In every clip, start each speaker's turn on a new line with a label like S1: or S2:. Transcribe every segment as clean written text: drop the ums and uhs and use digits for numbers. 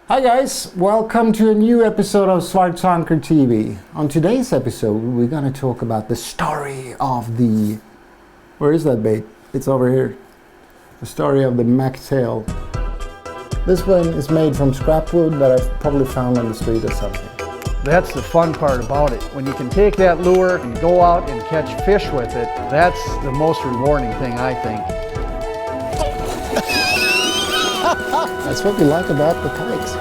S1: Hi guys, welcome to a new episode of Svartzonker TV. On today's episode we're gonna talk about the story of the... Where is that bait? It's over here. The story of the McTail. This one is made from scrap wood that I've probably found on the street or something.
S2: That's the fun part about it. When you can take that lure and go out and catch fish with it, that's the most rewarding thing, I think.
S1: That's what we like about the pikes.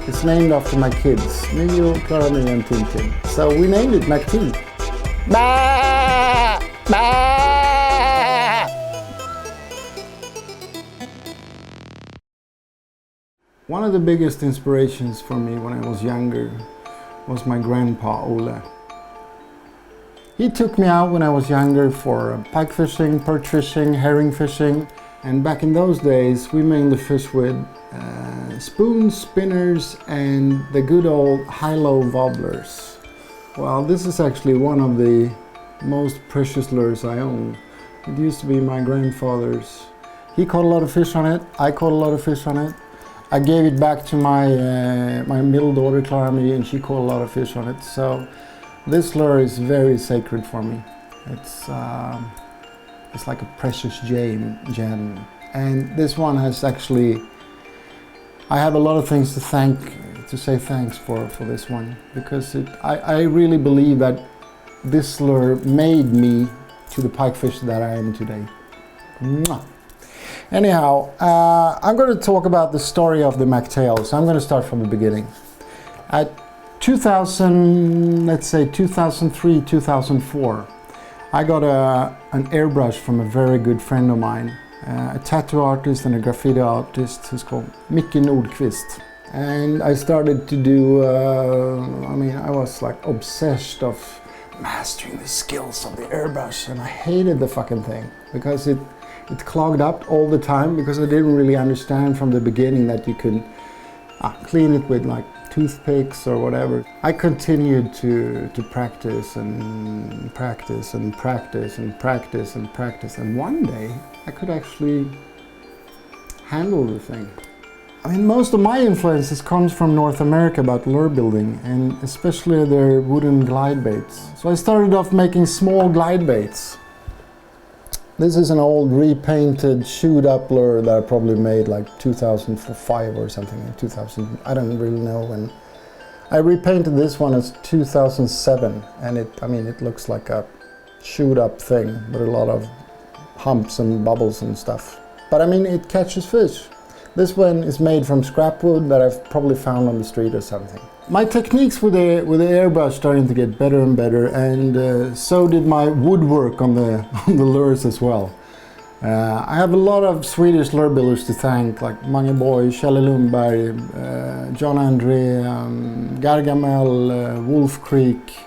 S1: It's named after my kids, Mio, Claes and Tintin. So we named it McTail. Bah! Bah! One of the biggest inspirations for me when I was younger was my grandpa Ole. He took me out when I was younger for pike fishing, perch fishing, herring fishing. And back in those days, we mainly fished with spoons, spinners, and the good old high-low wobblers. Well, this is actually one of the most precious lures I own. It used to be my grandfather's. He caught a lot of fish on it. I caught a lot of fish on it. I gave it back to my my middle daughter, Claes, and she caught a lot of fish on it. So this lure is very sacred for me. It's like a precious gem. And this one has actually, I have a lot of things to say thanks for this one, because I really believe that this lure made me to the pike fish that I am today. Mwah. Anyhow, I'm going to talk about the story of the McTail, so I'm going to start from the beginning. At 2003, 2004, I got an airbrush from a very good friend of mine, a tattoo artist and a graffiti artist who's called Micke Nordqvist. And I started to do, I was like obsessed of mastering the skills of the airbrush, and I hated the fucking thing because it clogged up all the time, because I didn't really understand from the beginning that you could clean it with like toothpicks or whatever. I continued to practice and practice and practice and practice and practice, and one day I could actually handle the thing. I mean, most of my influences comes from North America about lure building, and especially their wooden glide baits. So I started off making small glide baits. This is an old repainted chewed up lure that I probably made like 2005 or something, 2000, I don't really know when. I repainted this one as 2007, and it looks like a chewed up thing with a lot of humps and bubbles and stuff. But I mean, it catches fish. This one is made from scrap wood that I've probably found on the street or something. My techniques with the airbrush starting to get better and better, and so did my woodwork on the lures as well. I have a lot of Swedish lure builders to thank, like Mange Boy, Kjell Lundberg, John Andre, Gargamel, Wolf Creek,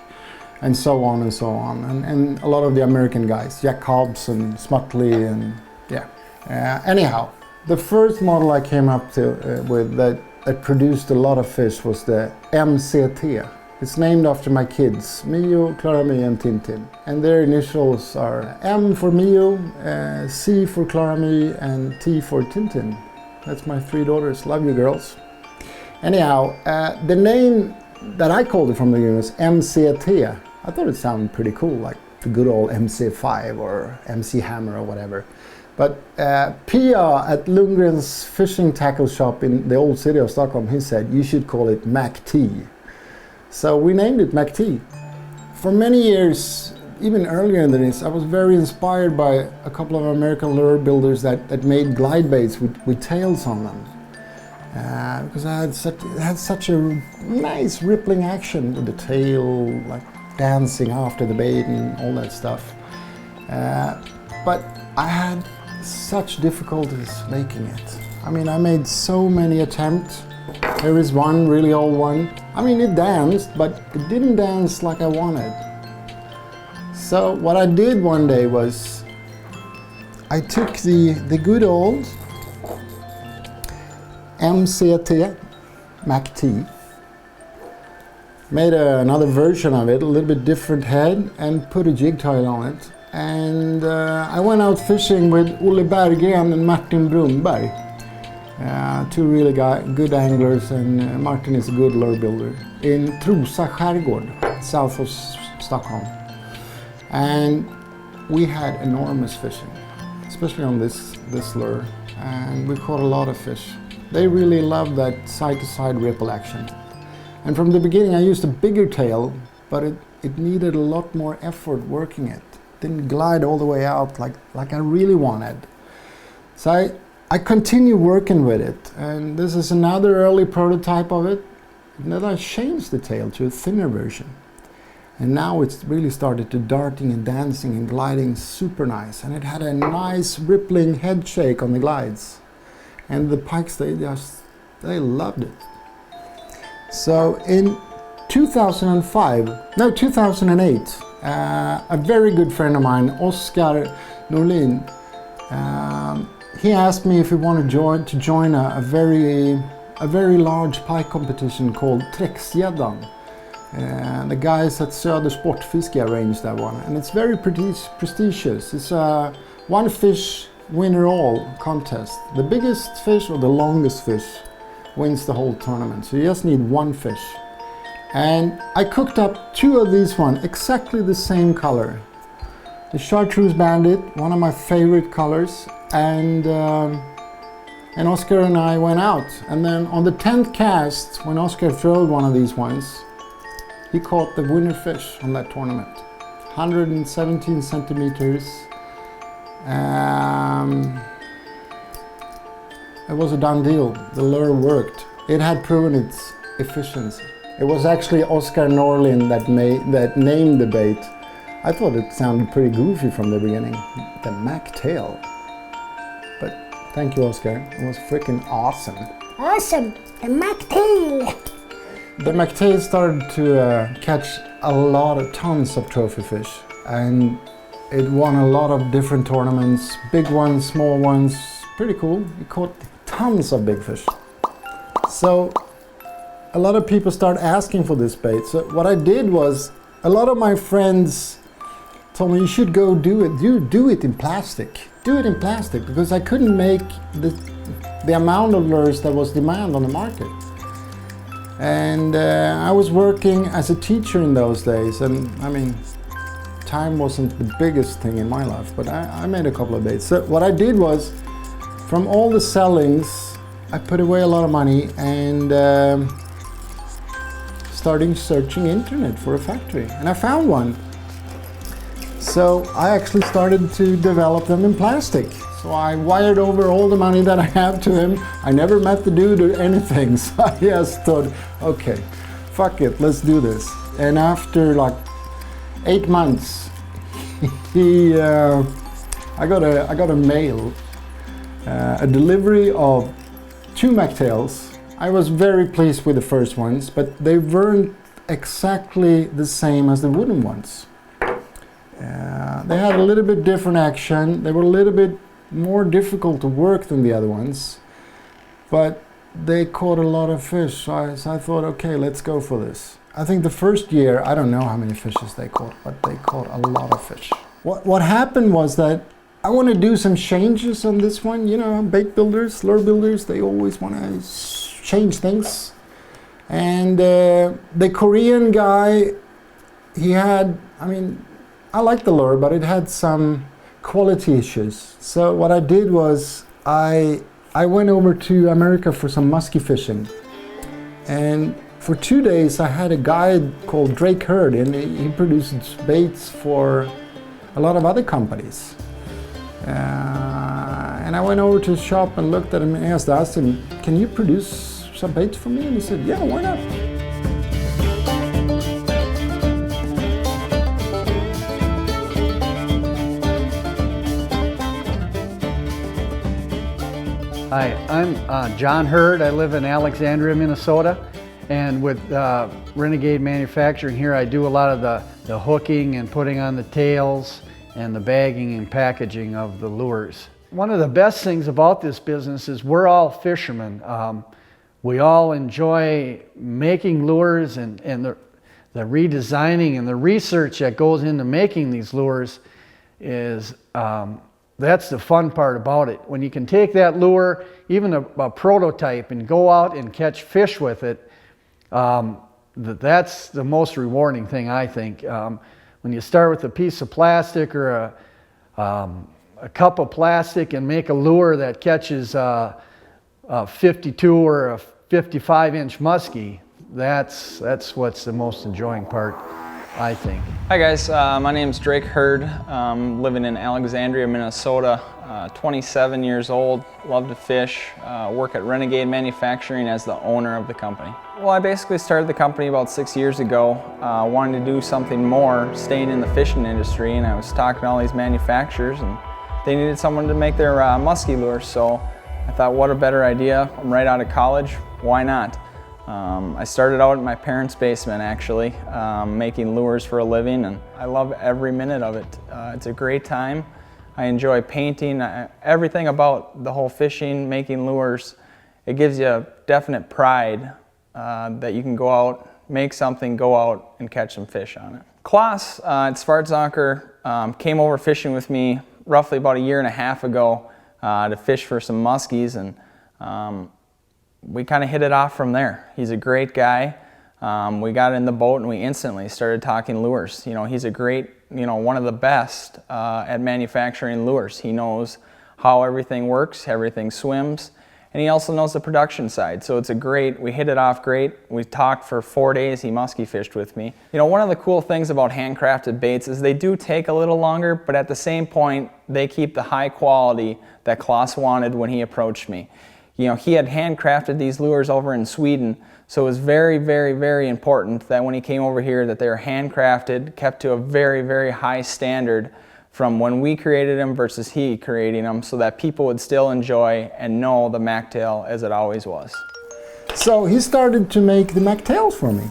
S1: and so on and so on. And a lot of the American guys, Jack Hobbs and Smutley, and yeah. Anyhow, the first model I came up with that produced a lot of fish was the MCT. It's named after my kids, Mio, Claes and Tintin. And their initials are M for Mio, C for Claes and T for Tintin. That's my three daughters. Love you, girls. Anyhow, the name that I called it from the beginning was MCT. I thought it sounded pretty cool, like the good old MC5 or MC Hammer or whatever. But Pia at Lundgren's fishing tackle shop in the old city of Stockholm, he said, you should call it McT. So we named it McT. For many years, even earlier than this, I was very inspired by a couple of American lure builders that made glide baits with tails on them. Because it had such a nice rippling action with the tail, like dancing after the bait and all that stuff. But I had such difficulties making it. I mean, I made so many attempts. Here is one really old one. I mean, it danced, but it didn't dance like I wanted. So what I did one day was I took the good old MCT, McT, made another version of it, a little bit different head, and put a jig tail on it. And I went out fishing with Olle Berggren and Martin Brunberg. Two really good anglers, and Martin is a good lure builder in Trosa skärgård, south of Stockholm. And we had enormous fishing, especially on this lure, and we caught a lot of fish. They really loved that side-to-side ripple action. And from the beginning I used a bigger tail, but it needed a lot more effort working it. Didn't glide all the way out like I really wanted. So I continue working with it, and this is another early prototype of it. And then I changed the tail to a thinner version. And now it's really started to darting and dancing and gliding super nice. And it had a nice rippling head shake on the glides. And the pikes, they loved it. So in 2008, a very good friend of mine, Oskar Norlin, he asked me if he wanted to join a very large pike competition called Träcksgäddan. The guys at Söder Sportfiske arranged that one, and it's very prestigious. It's a one fish winner all contest. The biggest fish or the longest fish wins the whole tournament. So you just need one fish. And I cooked up two of these ones, exactly the same color. The Chartreuse Bandit, one of my favorite colors, and Oscar and I went out. And then on the 10th cast, when Oscar throwed one of these ones, he caught the winner fish on that tournament. 117 centimeters. It was a done deal. The lure worked. It had proven its efficiency. It was actually Oskar Norlin that named the bait. I thought it sounded pretty goofy from the beginning. The McTail. But thank you, Oskar. It was freaking awesome.
S3: Awesome! The McTail!
S1: The McTail started to catch tons of trophy fish, and it won a lot of different tournaments, big ones, small ones, pretty cool. It caught tons of big fish. So a lot of people started asking for this bait. So what I did was, a lot of my friends told me, you should go do it. Do it in plastic. Do it in plastic, because I couldn't make the amount of lures that was demand on the market. And I was working as a teacher in those days, and I mean, time wasn't the biggest thing in my life, but I made a couple of baits. So what I did was, from all the sellings, I put away a lot of money and starting searching internet for a factory, and I found one. So I actually started to develop them in plastic. So I wired over all the money that I have to him. I never met the dude or anything, so I just thought, okay, fuck it, let's do this. And after like 8 months, I got a mail, a delivery of 2 McTails. I was very pleased with the first ones, but they weren't exactly the same as the wooden ones. They had a little bit different action. They were a little bit more difficult to work than the other ones, but they caught a lot of fish. So I thought, okay, let's go for this. I think the first year, I don't know how many fishes they caught, but they caught a lot of fish. What happened was that I want to do some changes on this one. You know, bait builders, lure builders, they always want to change things. And the Korean guy, he had, I mean, I liked the lure, but it had some quality issues. So what I did was I went over to America for some musky fishing. And for 2 days I had a guide called Drake Hurd, and he produces baits for a lot of other companies. And I went over to his shop and looked at him and asked him, can you produce some baits for me? And he said, yeah, why not?
S2: Hi, I'm John Hurd. I live in Alexandria, Minnesota, and with Renegade Manufacturing here, I do a lot of the hooking and putting on the tails and the bagging and packaging of the lures. One of the best things about this business is we're all fishermen. We all enjoy making lures, and the redesigning and the research that goes into making these lures is that's the fun part about it. When you can take that lure, even a prototype, and go out and catch fish with it, that's the most rewarding thing, I think. When you start with a piece of plastic or a cup of plastic and make a lure that catches a 52 or a 55-inch muskie, that's what's the most enjoying part, I think.
S4: Hi guys, my name's Drake Hurd, living in Alexandria, Minnesota, 27 years old, love to fish, work at Renegade Manufacturing as the owner of the company. Well, I basically started the company about 6 years ago, wanting to do something more, staying in the fishing industry, and I was talking to all these manufacturers and they needed someone to make their muskie lures, so I thought, what a better idea. I'm right out of college, why not? I started out in my parents' basement actually, making lures for a living, and I love every minute of it. It's a great time. I enjoy painting, everything about the whole fishing, making lures. It gives you a definite pride that you can go out, make something, go out and catch some fish on it. Claes at Svartzonker came over fishing with me roughly about 1.5 years ago to fish for some muskies, and we kind of hit it off from there. He's a great guy. We got in the boat and we instantly started talking lures. You know, he's a great, one of the best at manufacturing lures. He knows how everything works, everything swims, and he also knows the production side. So we hit it off great. We talked for 4 days, he muskie fished with me. One of the cool things about handcrafted baits is they do take a little longer, but at the same point, they keep the high quality that Claes wanted when he approached me. He had handcrafted these lures over in Sweden, so it was very, very, very important that when he came over here that they were handcrafted, kept to a very, very high standard from when we created them versus he creating them, so that people would still enjoy and know the McTail as it always was.
S1: So he started to make the McTails for me.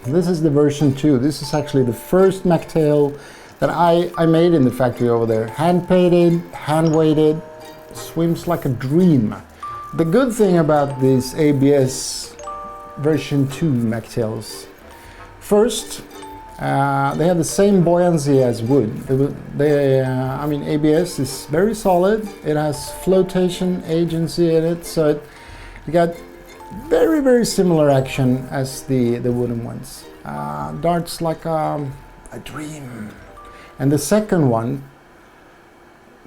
S1: This is the version 2. This is actually the first McTail that I made in the factory over there. Hand-painted, hand-weighted, swims like a dream. The good thing about these ABS version 2 McTails, first, they have the same buoyancy as wood. ABS is very solid. It has flotation agency in it, so you got very, very similar action as the wooden ones. Darts like a dream. And the second one,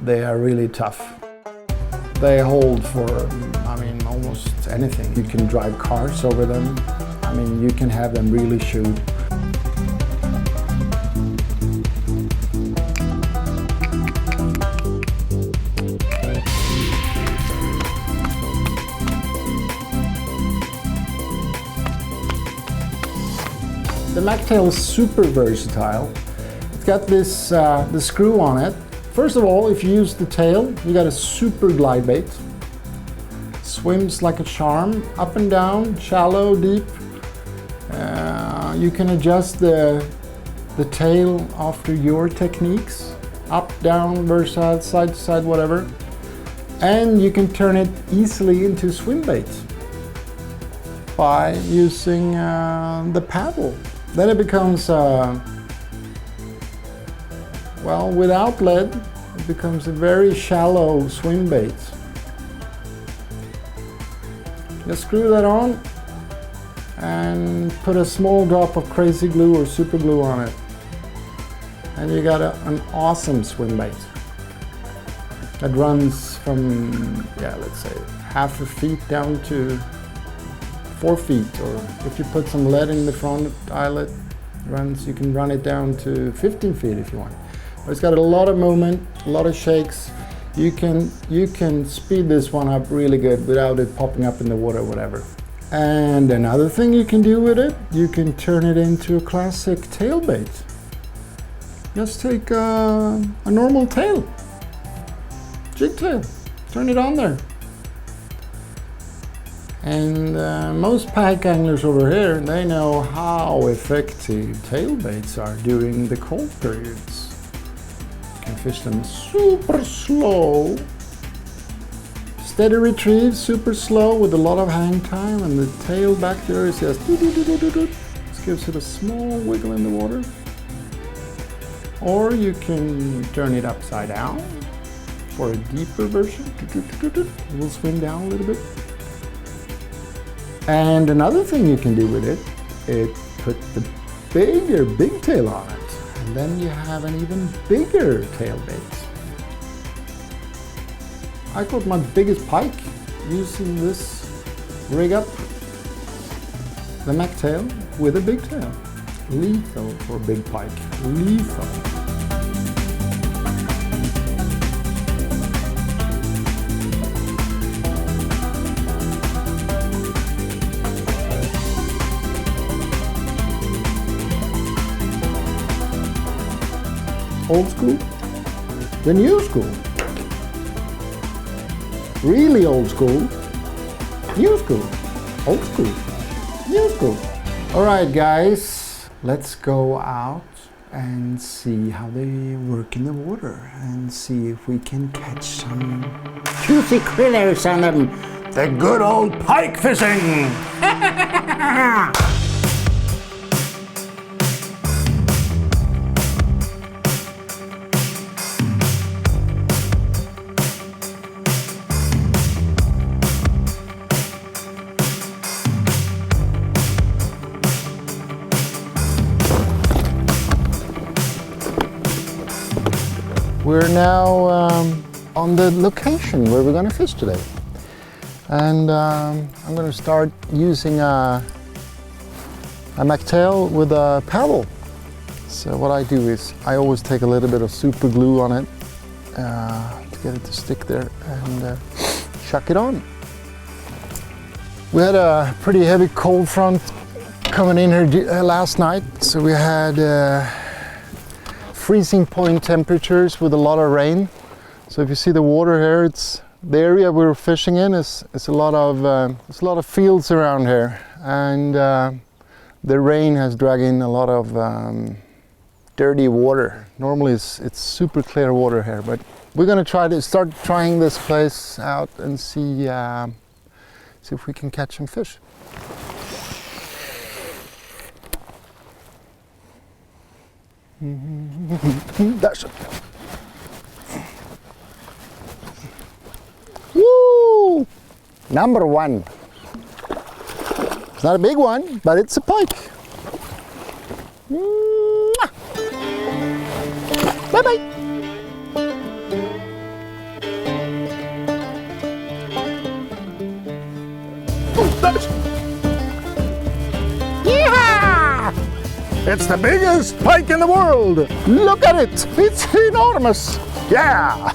S1: they are really tough. They hold for, almost anything. You can drive cars over them. You can have them really shoot. The McTail is super versatile. It's got this the screw on it. First of all, if you use the tail, you got a super glide bait. Swims like a charm, up and down, shallow, deep. You can adjust the tail after your techniques, up, down, versatile, side to side, whatever. And you can turn it easily into swim bait by using the paddle. Then it becomes without lead, it becomes a very shallow swim bait. Just screw that on and put a small drop of crazy glue or super glue on it. And you got an awesome swim bait that runs from, let's say, 0.5 feet down to 4 feet. Or if you put some lead in the front eyelet, you can run it down to 15 feet if you want. But it's got a lot of movement, a lot of shakes. You can speed this one up really good without it popping up in the water or whatever. And another thing you can do with it, you can turn it into a classic tail bait. Just take a normal tail, jig tail, turn it on there. And most pike anglers over here, they know how effective tail baits are during the cold periods. You can fish them super slow, steady retrieve, super slow with a lot of hang time, and the tail back there is just just gives it a small wiggle in the water. Or you can turn it upside down for a deeper version. It will swim down a little bit. And another thing you can do with it, put the big tail on it. And then you have an even bigger tail bait. I caught my biggest pike using this rig up. The McTail with a big tail. Lethal for a big pike. Lethal. Old school, the new school. Really old school, new school, old school, new school. All right, guys, let's go out and see how they work in the water and see if we can catch some juicy critters on them. The good old pike fishing. We're now on the location where we're going to fish today. And I'm going to start using a McTail with a paddle. So what I do is I always take a little bit of super glue on it to get it to stick there and chuck it on. We had a pretty heavy cold front coming in here last night. So we had freezing point temperatures with a lot of rain. So if you see the water here, it's the area we're fishing in is a lot of fields around here, and the rain has dragged in a lot of dirty water. Normally it's super clear water here, but we're going to start trying this place out and see if we can catch some fish. That's it. Woo! Number one. It's not a big one, but it's a pike. Bye bye. It's the biggest pike in the world. Look at it. It's enormous. Yeah.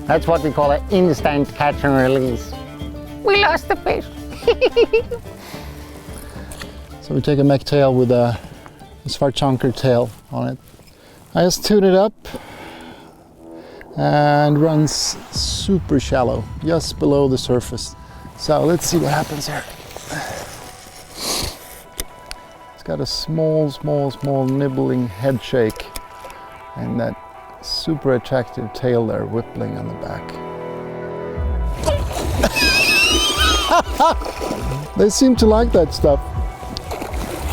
S1: That's what we call an instant catch and release. We lost the fish. So we take a McTail with a Svartzonker tail on it. I just tune it up and runs super shallow, just below the surface. So let's see what happens here. Got a small nibbling head shake and that super attractive tail there whippling on the back. They seem to like that stuff.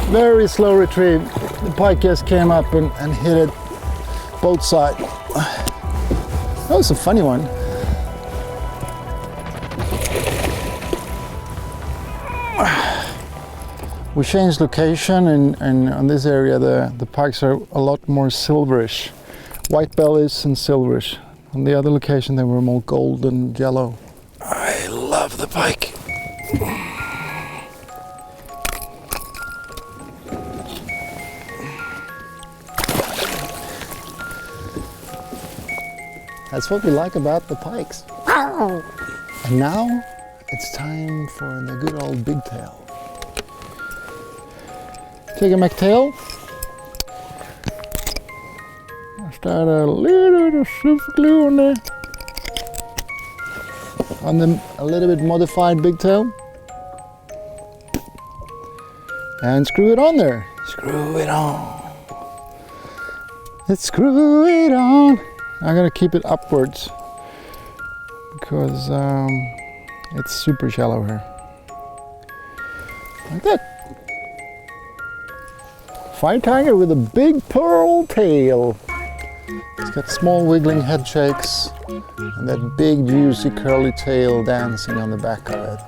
S1: Very slow retrieve. The pike just came up and hit it both sides. That was a funny one. We changed location and on this area the pikes are a lot more silverish. White bellies and silverish. On the other location they were more gold and yellow. I love the pike. That's what we like about the pikes. And now it's time for the good old big tail. Take a McTail. Start a little bit of super glue on there. On the a little bit modified big tail. And screw it on there. Screw it on. Let's screw it on. I'm gonna keep it upwards because it's super shallow here. Like that. Fire tiger with a big pearl tail. It's got small wiggling head shakes and that big juicy curly tail dancing on the back of it.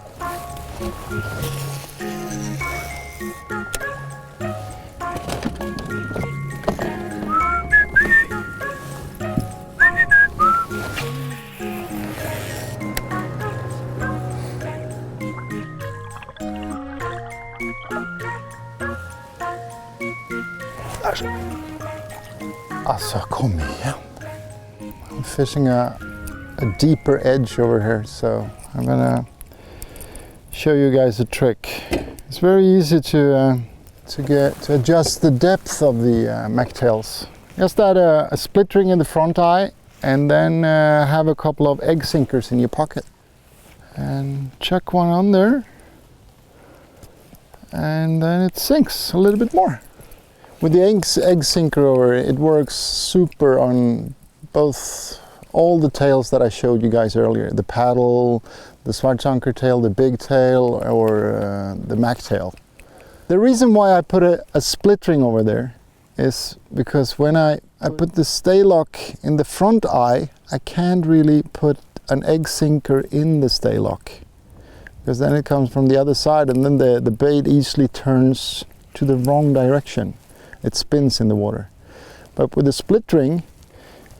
S1: Alltså, kom igen. I'm fishing a deeper edge over here, so I'm gonna show you guys a trick. It's very easy to adjust the depth of the McTails. Just add a split ring in the front eye, and then have a couple of egg sinkers in your pocket, and chuck one on there, and then it sinks a little bit more. With the egg sinker over, it works super on both all the tails that I showed you guys earlier. The paddle, the Svartzonker tail, the big tail, or the McTail. The reason why I put a split ring over there is because when I put the stay lock in the front eye, I can't really put an egg sinker in the stay lock, because then it comes from the other side and then the bait easily turns to the wrong direction. It spins in the water. But with a split ring,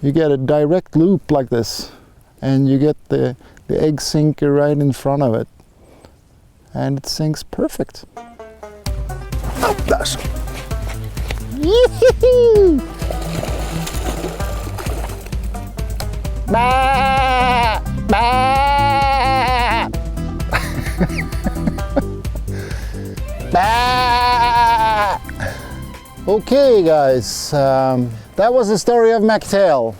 S1: you get a direct loop like this, and you get the egg sinker right in front of it, and it sinks perfect. Oh, that's... Bah! Bah! Bah! Okay guys, that was the story of McTail.